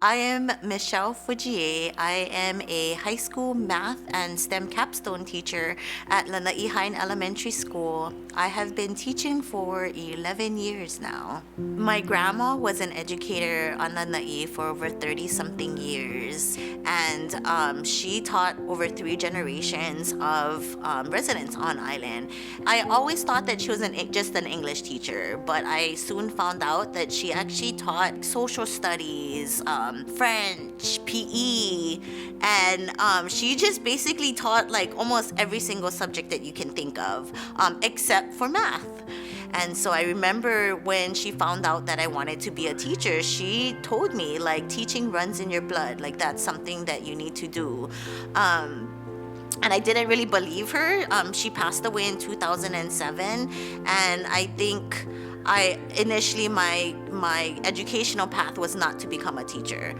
I am Michelle Fujie. I am a high school math and STEM capstone teacher at Lāna'i Elementary School. I have been teaching for 11 years now. My grandma was an educator on Lāna'i for over 30 something years, and she taught over 3 generations of residents on island. I always thought that she was just an English teacher, but I soon found out that she actually taught social studies, French, PE, and she just basically taught like almost every single subject that you can think of, except for math. And so I remember when she found out that I wanted to be a teacher, she told me, like, teaching runs in your blood. Like, that's something that you need to do. And I didn't really believe her. She passed away in 2007, and I think initially my educational path was not to become a teacher,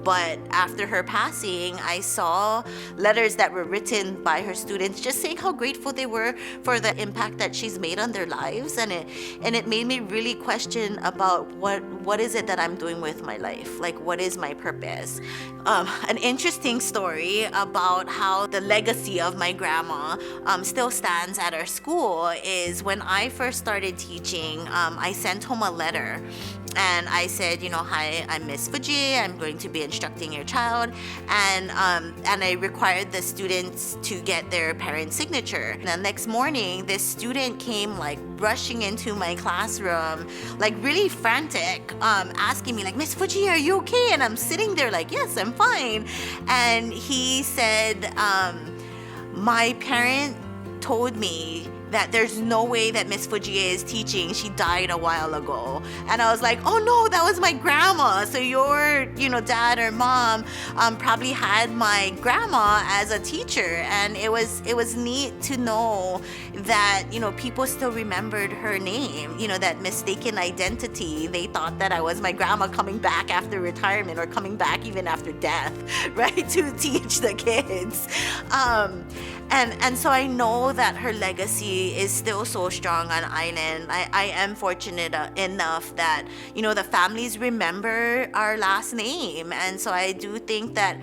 but after her passing, I saw letters that were written by her students just saying how grateful they were for the impact that she's made on their lives, and it made me really question about what is it that I'm doing with my life, like what is my purpose. An interesting story about how the legacy of my grandma still stands at our school is when I first started teaching. I sent home a letter and I said, hi, I'm Miss Fujie. I'm going to be instructing your child, and I required the students to get their parents' signature. And the next morning, this student came like rushing into my classroom, like really frantic, asking me like, Miss Fujie, are you okay? And I'm sitting there like, yes, I'm fine. And he said, my parent told me that there's no way that Miss Fujie is teaching. She died a while ago. And I was like, oh no, that was my grandma. So your, dad or mom probably had my grandma as a teacher. And it was neat to know that, people still remembered her name, that mistaken identity. They thought that I was my grandma coming back after retirement or coming back even after death, right, to teach the kids. And so I know that her legacy is still so strong on island. I am fortunate enough that, the families remember our last name. And so I do think that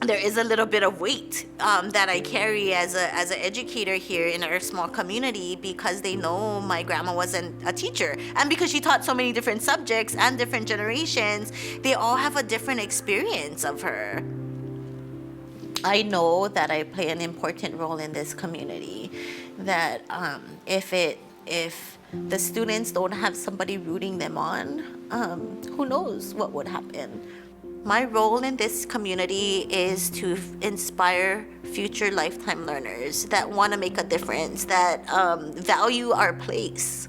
there is a little bit of weight that I carry as an educator here in our small community, because they know my grandma wasn't a teacher, and because she taught so many different subjects and different generations, they all have a different experience of her. I know that I play an important role in this community, that if the students don't have somebody rooting them on, who knows what would happen. My role in this community is to inspire future lifetime learners that want to make a difference, that value our place.